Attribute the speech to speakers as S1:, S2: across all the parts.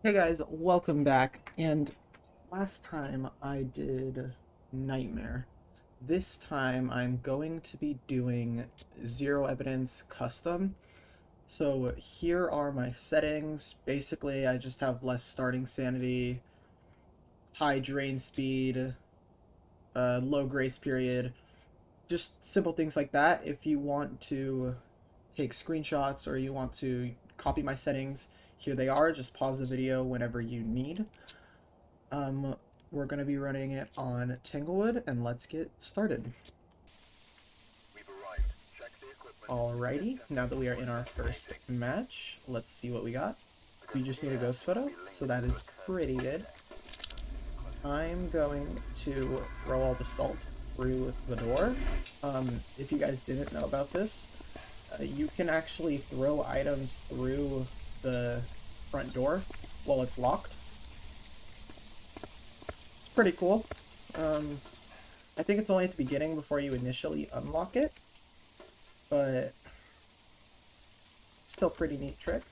S1: Hey guys, welcome back. And last time I did Nightmare. This time I'm going to be doing Zero Evidence Custom. So here are my settings. Basically, I just have less starting sanity, high drain speed, low grace period, just simple things like that. If you want to take screenshots or you want to copy my settings, here they are. Just pause the video whenever you need. Um, we're going to be running it on Tanglewood, and let's get started. Alrighty, now that we are in our first match, let's see what we got. We just need a ghost photo, so that is pretty good. I'm going to throw all the salt through the door. If you guys didn't know about this, you can actually throw items through the front door while it's locked. It's pretty cool. I think it's only at the beginning before you initially unlock it, but still pretty neat trick.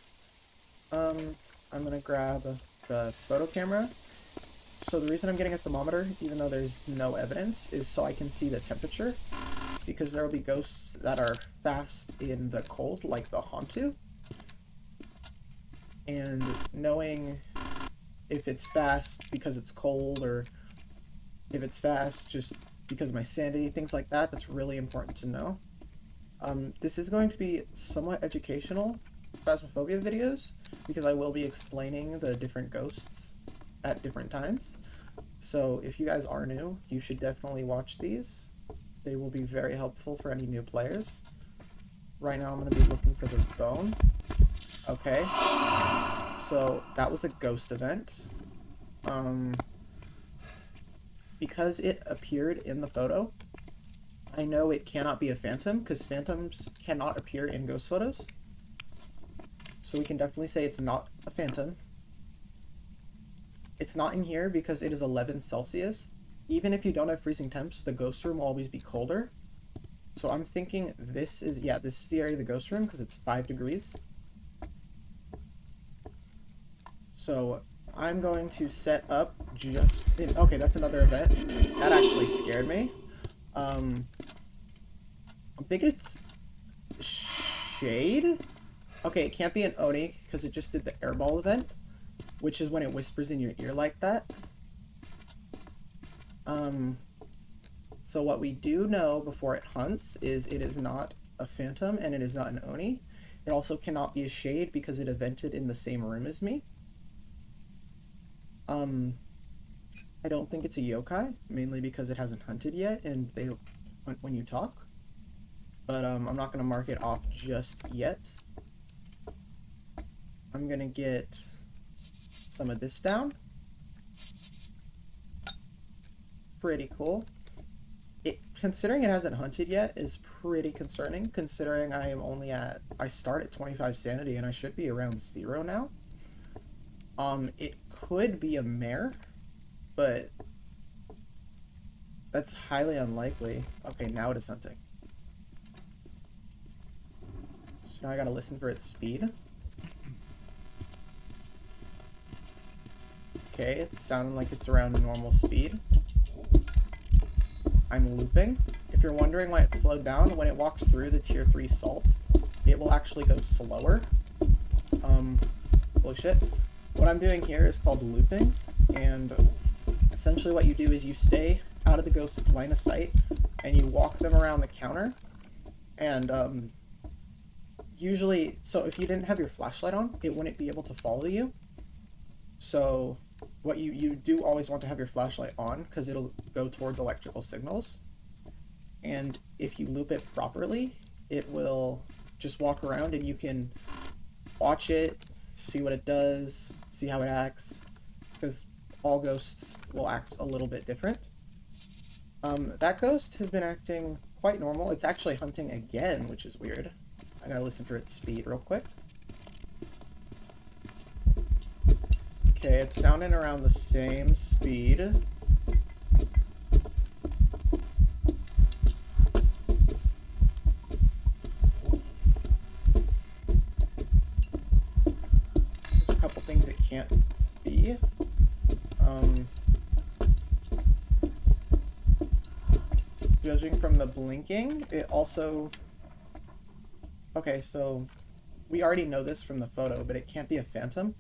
S1: I'm gonna grab the photo camera. So the reason I'm getting a thermometer, even though there's no evidence, is so I can see the temperature, because there will be ghosts that are fast in the cold, like the Hantu. And knowing if it's fast because it's cold, or if it's fast just because of my sanity, things like that, that's really important to know. This is going to be somewhat educational Phasmophobia videos, because I will be explaining the different ghosts at different times. So if you guys are new, you should definitely watch these. They will be very helpful for any new players. Right now I'm going to be looking for the bone. Okay. So that was a ghost event. Because it appeared in the photo, I know it cannot be a phantom, because phantoms cannot appear in ghost photos. So we can definitely say it's not a phantom. It's not in here because it is 11 Celsius. Even if you don't have freezing temps, the ghost room will always be colder. So I'm thinking this is, yeah, this is the area of the ghost room because it's 5 degrees. So I'm going to set up just in, okay, that's another event. That actually scared me. I'm thinking it's Shade? Okay, it can't be an Oni because it just did the airball event, which is when it whispers in your ear like that. So what we do know before it hunts is it is not a phantom and it is not an Oni. It also cannot be a Shade because it evented in the same room as me. I don't think it's a yokai, mainly because it hasn't hunted yet and they hunt when you talk. But I'm not going to mark it off just yet. I'm going to get some of this down. Pretty cool. Considering it hasn't hunted yet is pretty concerning, considering I am only at, I start at 25 sanity and I should be around 0 now. It could be a mare, but that's highly unlikely. Okay, now it is hunting. So now I gotta listen for its speed. Okay, it's sounding like it's around normal speed. I'm looping. If you're wondering why it slowed down, when it walks through the tier 3 salt, it will actually go slower. Bullshit. What I'm doing here is called looping, and essentially what you do is you stay out of the ghost's line of sight, and you walk them around the counter, and usually, so if you didn't have your flashlight on, it wouldn't be able to follow you. So what you do always want to have your flashlight on, because it'll go towards electrical signals. And if you loop it properly, it will just walk around and you can watch it, see what it does, see how it acts, because all ghosts will act a little bit different. That ghost has been acting quite normal. It's actually hunting again, which is weird. I gotta listen for its speed real quick. Okay, it's sounding around the same speed. There's a couple things it can't be. Judging from the blinking, it also... Okay, so we already know this from the photo, but it can't be a phantom.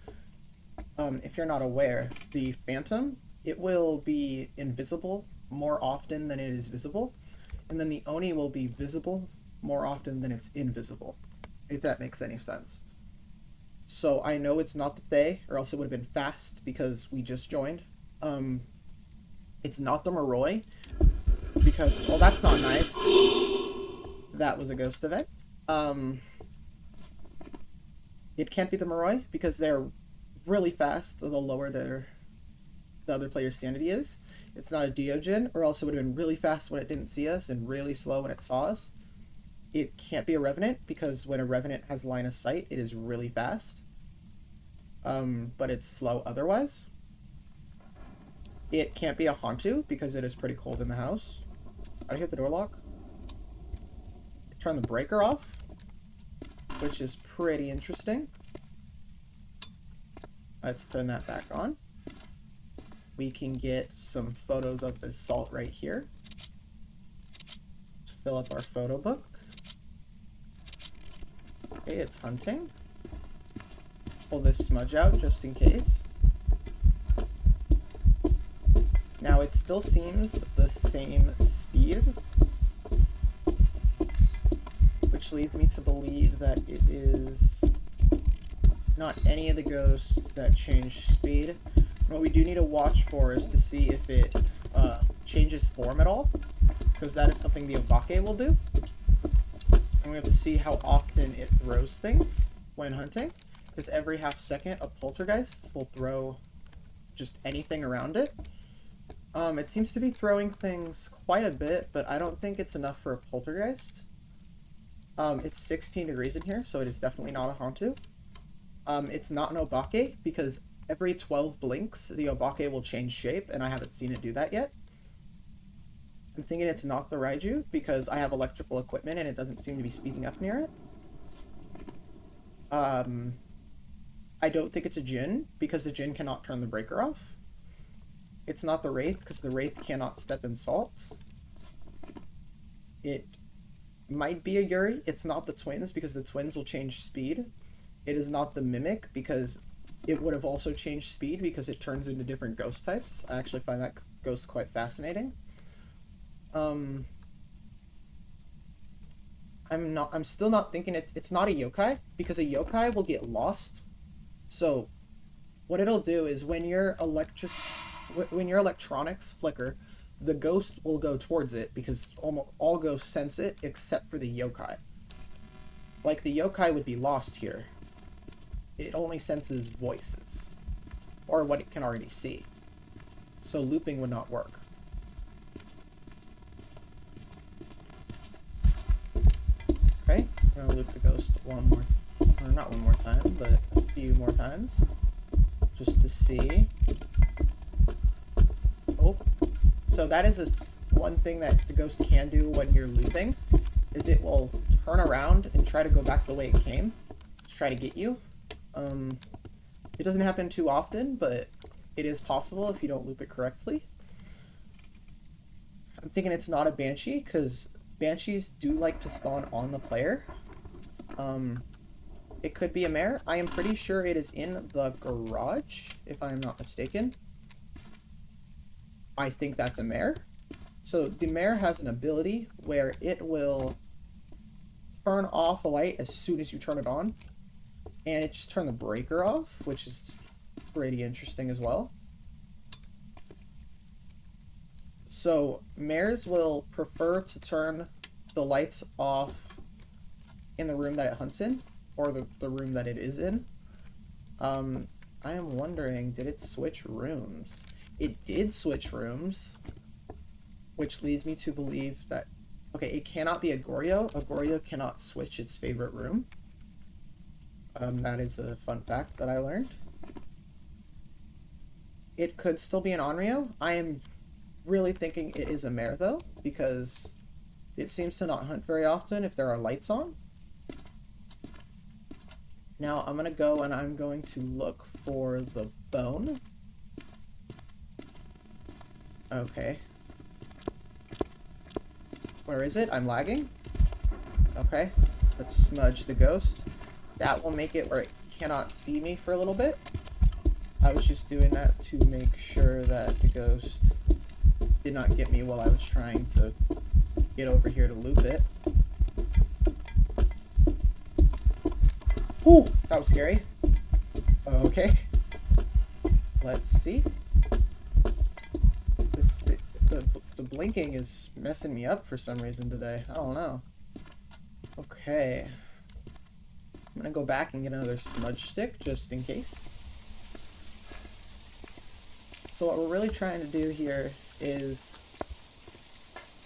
S1: If you're not aware, the phantom, it will be invisible more often than it is visible, and then the Oni will be visible more often than it's invisible, if that makes any sense. So I know it's not the Thaye, or else it would have been fast because we just joined. It's not the Moroi, because, well, that's not nice. That was a ghost event. It can't be the Moroi because they're really fast the lower the other player's sanity is. It's not a Deogen, or else it would have been really fast when it didn't see us and really slow when it saw us. It can't be a Revenant because when a Revenant has line of sight, it is really fast. But it's slow otherwise. It can't be a Hantu because it is pretty cold in the house. I hit the door lock. Turn the breaker off, which is pretty interesting. Let's turn that back on. We can get some photos of the salt right here. Let's fill up our photo book. Okay, it's hunting. Pull this smudge out just in case. Now it still seems the same speed, which leads me to believe that it is not any of the ghosts that change speed. What we do need to watch for is to see if it changes form at all, because that is something the Obake will do. And we have to see how often it throws things when hunting, because every half second a poltergeist will throw just anything around it. It seems to be throwing things quite a bit, but I don't think it's enough for a poltergeist. It's 16 degrees in here, so it is definitely not a Hantu. It's not an Obake, because every 12 blinks, the Obake will change shape, and I haven't seen it do that yet. I'm thinking it's not the Raiju, because I have electrical equipment and it doesn't seem to be speeding up near it. I don't think it's a Jinn, because the Jinn cannot turn the breaker off. It's not the Wraith, because the Wraith cannot step in salt. It might be a Yuri. It's not the Twins, because the Twins will change speed. It is not the Mimic, because it would have also changed speed, because it turns into different ghost types. I actually find that ghost quite fascinating. I'm still not thinking it's not a yokai, because a yokai will get lost. So what it'll do is when your electronics flicker, the ghost will go towards it, because almost all ghosts sense it except for the yokai. Like, the yokai would be lost here. It only senses voices, or what it can already see. So looping would not work. Okay, I'm gonna loop the ghost one more, or not one more time, but a few more times, just to see. Oh, so that is one thing that the ghost can do when you're looping, is it will turn around and try to go back the way it came, to try to get you. It doesn't happen too often, but it is possible if you don't loop it correctly. I'm thinking it's not a Banshee, because Banshees do like to spawn on the player. It could be a mare. I am pretty sure it is in the garage, if I am not mistaken. I think that's a mare. So the mare has an ability where it will turn off a light as soon as you turn it on. And it just turned the breaker off, which is pretty interesting as well. So mares will prefer to turn the lights off in the room that it hunts in, or the room that it is in. I am wondering, did it switch rooms? It did switch rooms, which leads me to believe that, okay, it cannot be a Goryo. A Goryo cannot switch its favorite room. That is a fun fact that I learned. It could still be an Onryo. I am really thinking it is a mare, though, because it seems to not hunt very often if there are lights on. Now I'm gonna go and I'm going to look for the bone. Okay. Where is it? I'm lagging. Okay. Let's smudge the ghost. That will make it where it cannot see me for a little bit. I was just doing that to make sure that the ghost did not get me while I was trying to get over here to loop it. Ooh, that was scary. Okay. Let's see. The blinking is messing me up for some reason today. I don't know. Okay. I'm gonna go back and get another smudge stick just in case. So what we're really trying to do here is...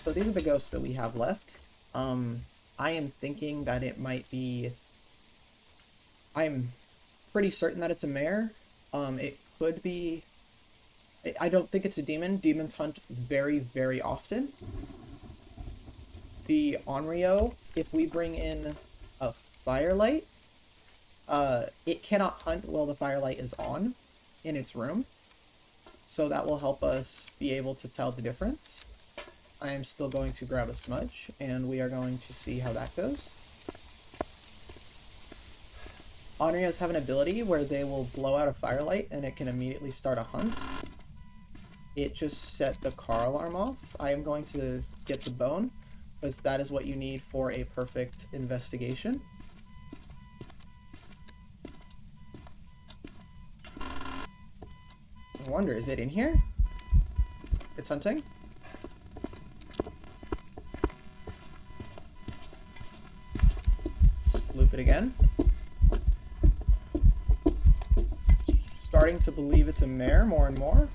S1: So these are the ghosts that we have left. I am thinking that it might be... I'm pretty certain that it's a mare. It could be... I don't think it's a demon. Demons hunt very, very often. The Onryo, if we bring in a firelight, it cannot hunt while the firelight is on in its room. So that will help us be able to tell the difference. I am still going to grab a smudge, and we are going to see how that goes. Onryos have an ability where they will blow out a firelight, and it can immediately start a hunt. It just set the car alarm off. I am going to get the bone, because that is what you need for a perfect investigation. I wonder, is it in here? It's hunting? Let's loop it again. Starting to believe it's a mare more and more.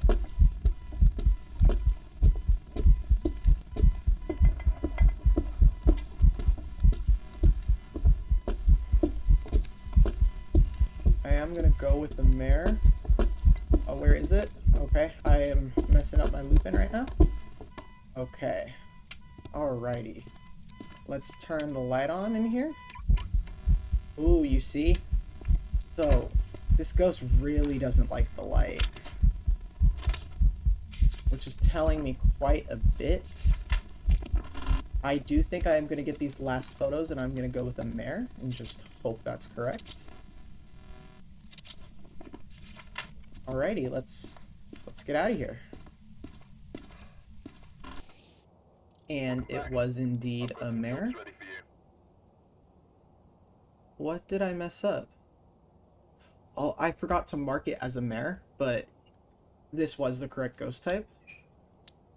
S1: I'm gonna go with the mare. Oh, where is it? Okay, I am messing up my looping right now. Okay. Alrighty. Let's turn the light on in here. Ooh, you see? So, this ghost really doesn't like the light. Which is telling me quite a bit. I do think I am gonna get these last photos and I'm gonna go with a mare and just hope that's correct. Alrighty, let's get out of here. And it was indeed a mare. What did I mess up? Oh, I forgot to mark it as a mare, but this was the correct ghost type.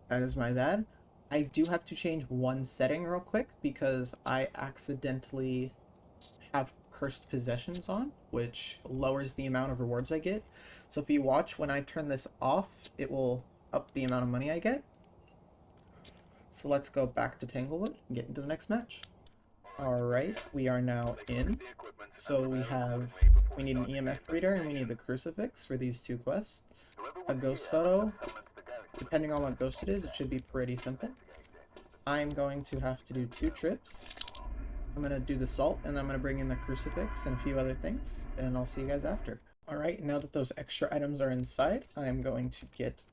S1: That is my bad. I do have to change one setting real quick because I accidentally have cursed possessions on, which lowers the amount of rewards I get. So if you watch, when I turn this off, it will up the amount of money I get. So let's go back to Tanglewood and get into the next match. Alright, we are now in. So we need an EMF reader and we need the crucifix for these two quests. A ghost photo. Depending on what ghost it is, it should be pretty simple. I'm going to have to do 2 trips. I'm going to do the salt, and I'm going to bring in the crucifix and a few other things, and I'll see you guys after. Alright, now that those extra items are inside, I am going to get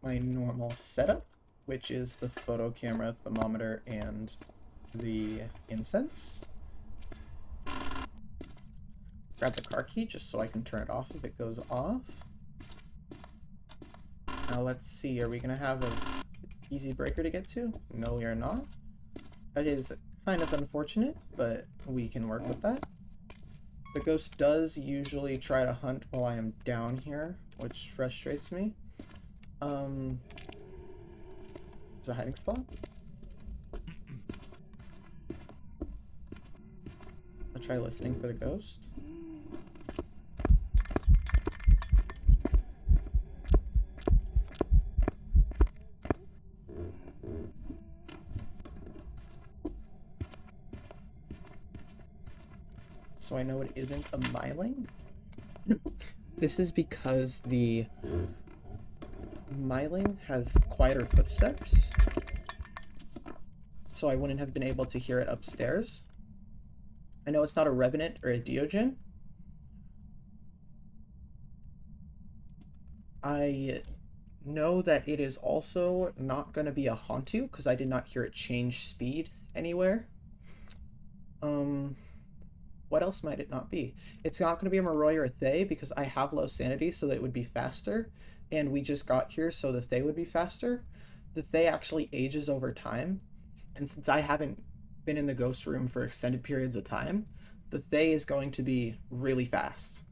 S1: my normal setup, which is the photo camera, thermometer, and the incense. Grab the car key just so I can turn it off if it goes off. Now let's see, are we going to have an easy breaker to get to? No, we are not. That is kind of unfortunate, but we can work with that. The ghost does usually try to hunt while I am down here, which frustrates me. There's a hiding spot. I'll try listening for the ghost. So I know it isn't a myling. This is because the myling has quieter footsteps, so I wouldn't have been able to hear it upstairs. I know it's not a Revenant or a Deogen, I know that it is also not going to be a Hantu because I did not hear it change speed anywhere. What else might it not be? It's not going to be a Moroi or a Thay because I have low sanity, so that it would be faster. And we just got here, so the Thay would be faster. The Thay actually ages over time. And since I haven't been in the ghost room for extended periods of time, the Thay is going to be really fast.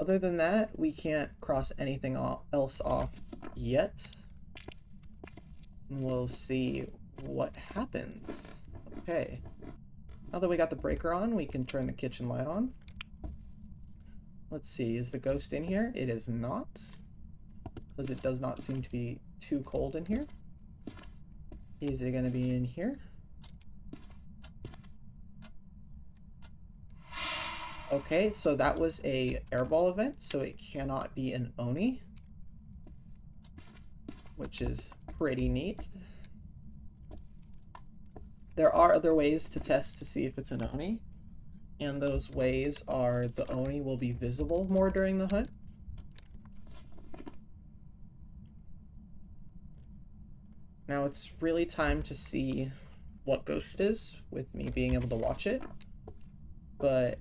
S1: Other than that, we can't cross anything else off yet. We'll see what happens. Okay. Now that we got the breaker on, we can turn the kitchen light on. Let's see, is the ghost in here? It is not, because it does not seem to be too cold in here. Is it going to be in here? Okay, so that was a airball event, so it cannot be an Oni, which is pretty neat. There are other ways to test to see if it's an Oni, and those ways are the Oni will be visible more during the hunt. Now it's really time to see what ghost it is, with me being able to watch it. But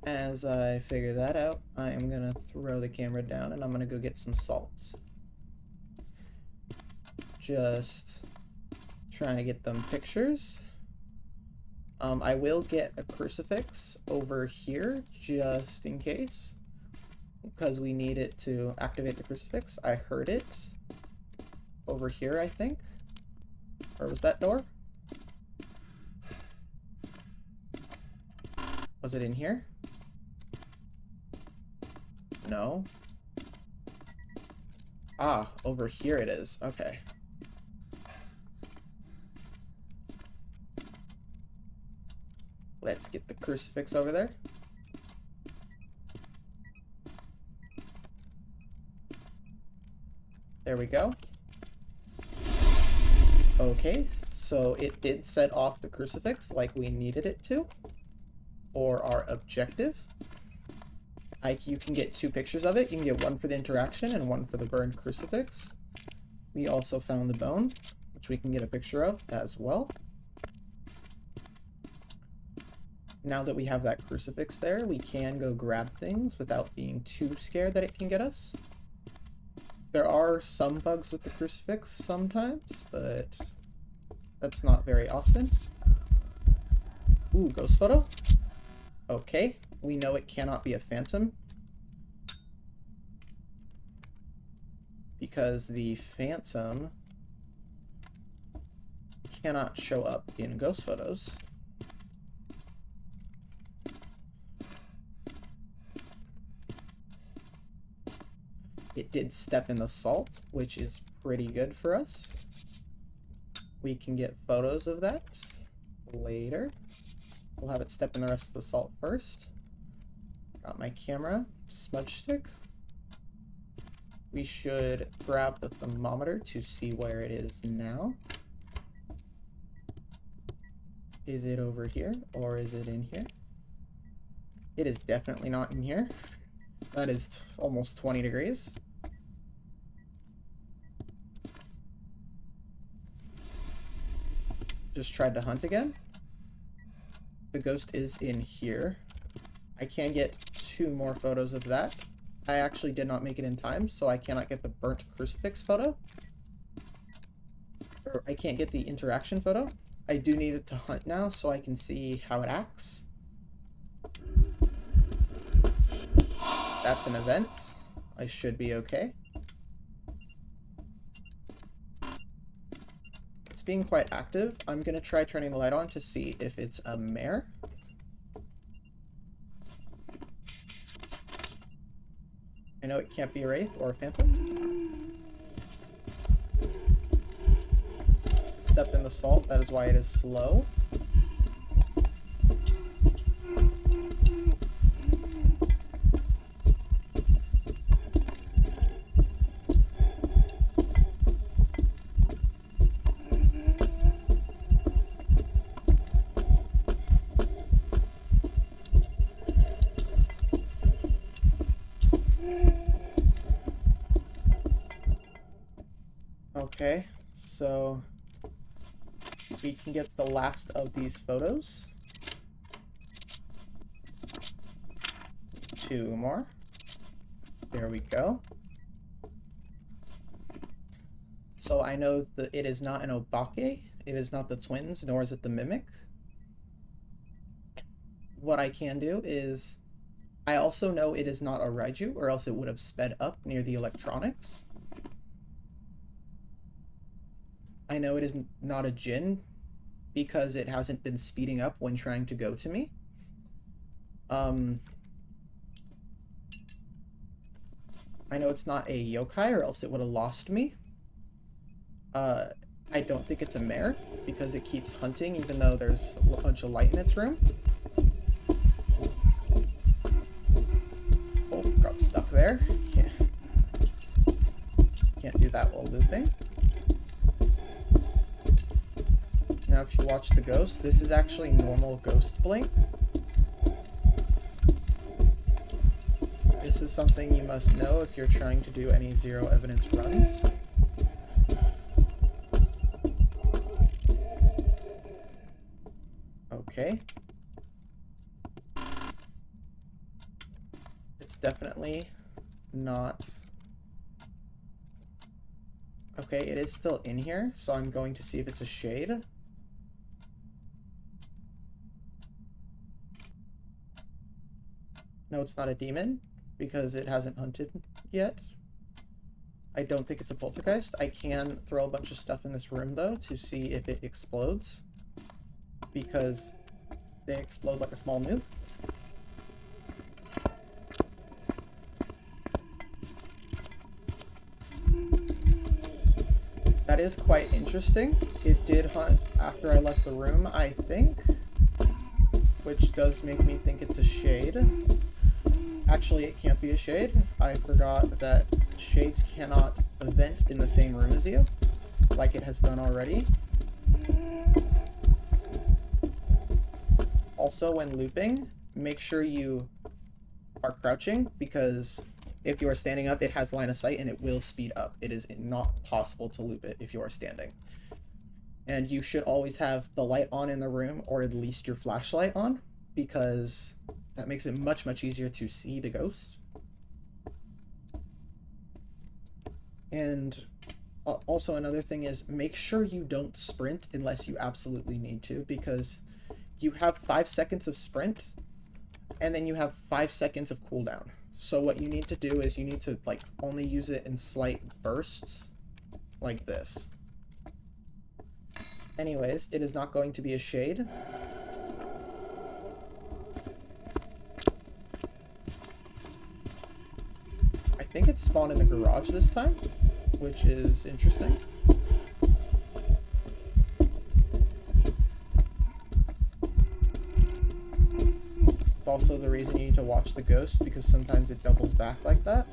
S1: as I figure that out, I am going to throw the camera down and I'm going to go get some salt. Just trying to get them pictures. I will get a crucifix over here just in case, because we need it to activate the crucifix. I heard it over here, I think. Or was that door? Was it in here? No. Ah, over here it is. Okay. Let's get the crucifix over there. There we go. Okay, so it did set off the crucifix like we needed it to for our objective. You can get 2 pictures of it. You can get one for the interaction and one for the burned crucifix. We also found the bone, which we can get a picture of as well. Now that we have that crucifix there, we can go grab things without being too scared that it can get us. There are some bugs with the crucifix sometimes, but that's not very often. Ooh, ghost photo? Okay, we know it cannot be a phantom, because the phantom cannot show up in ghost photos. It did step in the salt, which is pretty good for us. We can get photos of that later. We'll have it step in the rest of the salt first. Got my camera, smudge stick. We should grab the thermometer to see where it is now. Is it over here or is it in here? It is definitely not in here. That is almost 20 degrees. Just tried to hunt again. The ghost is in here. I can get 2 more photos of that. I actually did not make it in time, so I cannot get the burnt crucifix photo. Or I can't get the interaction photo. I do need it to hunt now so I can see how it acts. That's an event. I should be okay. It's being quite active. I'm gonna try turning the light on to see if it's a mare. I know it can't be a wraith or a phantom. It stepped in the salt, that is why it is slow. Okay, so we can get the last of these photos. 2 more. There we go. So I know that it is not an Obake, it is not the twins, nor is it the Mimic. What I can do is, I also know it is not a Raiju, or else it would have sped up near the electronics. I know it is not a Jin, because it hasn't been speeding up when trying to go to me. I know it's not a yokai, or else it would have lost me. I don't think it's a mare, because it keeps hunting even though there's a bunch of light in its room. Oh, got stuck there. Can't do that while looping. Now if you watch the ghost, this is actually normal ghost blink. This is something you must know if you're trying to do any zero evidence runs. Okay. It's definitely not... Okay, it is still in here, so I'm going to see if it's a shade. No, it's not a demon, because it hasn't hunted yet. I don't think it's a poltergeist. I can throw a bunch of stuff in this room, though, to see if it explodes. Because they explode like a small nuke. That is quite interesting. It did hunt after I left the room, I think. Which does make me think it's a shade. Actually, it can't be a shade. I forgot that shades cannot event in the same room as you, like it has done already. Also, when looping, make sure you are crouching, because if you are standing up, it has line of sight and it will speed up. It is not possible to loop it if you are standing. And you should always have the light on in the room, or at least your flashlight on, because that makes it much, much easier to see the ghost. And also another thing is, make sure you don't sprint unless you absolutely need to, because you have 5 seconds of sprint, and then you have 5 seconds of cooldown. So what you need to do is you need to like only use it in slight bursts, like this. Anyways, it is not going to be a shade. I think it spawned in the garage this time, which is interesting. It's also the reason you need to watch the ghost, because sometimes it doubles back like that.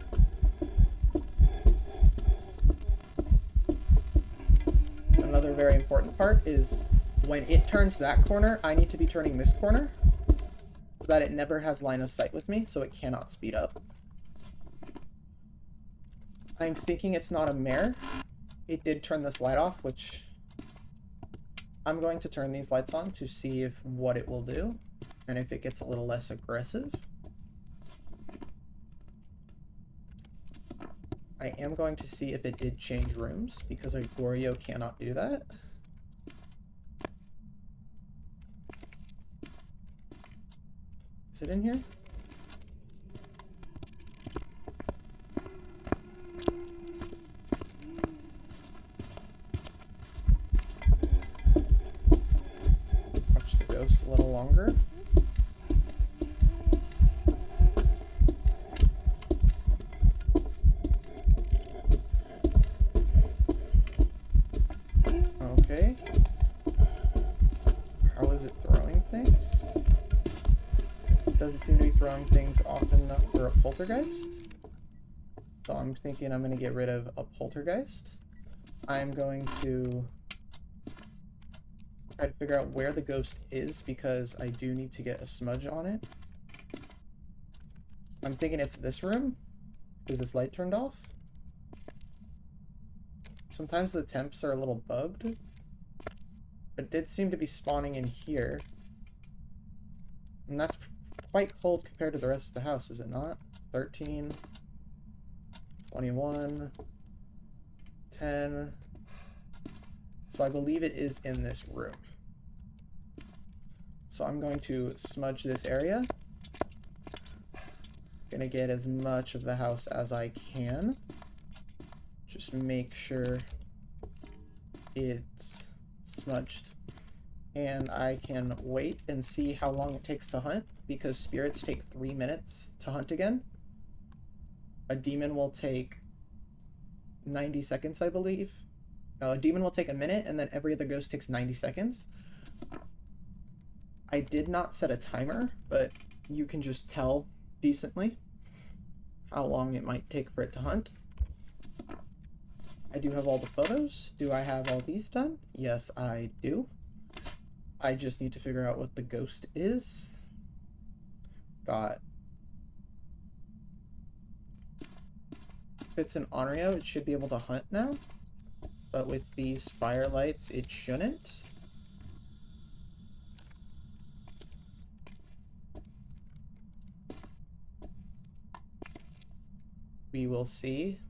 S1: Another very important part is when it turns that corner, I need to be turning this corner so that it never has line of sight with me, so it cannot speed up. I'm thinking it's not a mare. It did turn this light off, which I'm going to turn these lights on to see if what it will do and if it gets a little less aggressive. I am going to see if it did change rooms, because a Goryo cannot do that. Is it in here? Watch the ghost a little longer. Okay. How is it throwing things? It doesn't seem to be throwing things often enough for a poltergeist. So I'm thinking I'm going to get rid of a poltergeist. I'm going to try to figure out where the ghost is, because I do need to get a smudge on it. I'm thinking it's this room. Is this light turned off? Sometimes the temps are a little bugged. It did seem to be spawning in here. And that's quite cold compared to the rest of the house, is it not? 13, 21, 10. So I believe it is in this room. So I'm going to smudge this area. Gonna get as much of the house as I can. Just make sure it's smudged. And I can wait and see how long it takes to hunt, because spirits take 3 minutes to hunt again. A demon will take 90 seconds, I believe. No, a demon will take a minute, and then every other ghost takes 90 seconds. I did not set a timer, but you can just tell decently how long it might take for it to hunt. I do have all the photos. Do I have all these done? Yes, I do. I just need to figure out what the ghost is. Got... If it's an Onryo, it should be able to hunt now. But with these firelights, it shouldn't. We will see.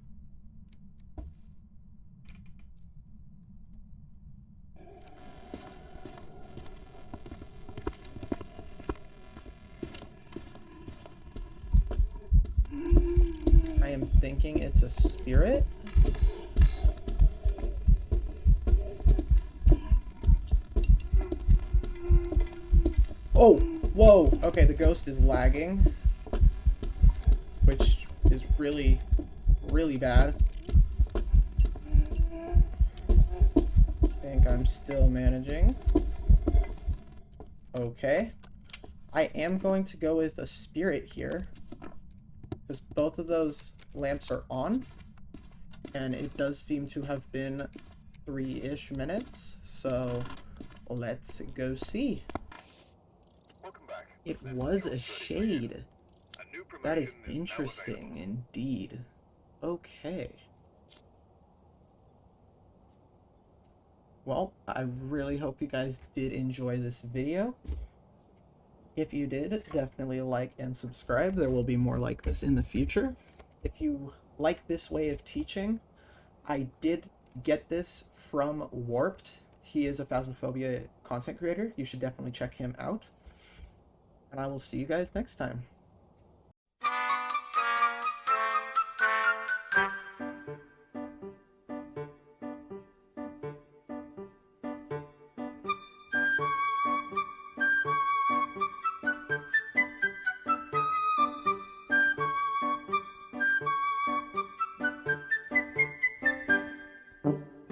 S1: I am thinking it's a spirit. Oh, whoa. Okay, the ghost is lagging, which is really, really bad. I think I'm still managing. Okay. I am going to go with a spirit here, because both of those lamps are on, and it does seem to have been 3-ish minutes, so let's go see. It was a shade. That is interesting indeed. Okay. Well, I really hope you guys did enjoy this video. If you did, definitely like and subscribe. There will be more like this in the future. If you like this way of teaching, I did get this from Warped. He is a Phasmophobia content creator. You should definitely check him out. And I will see you guys next time.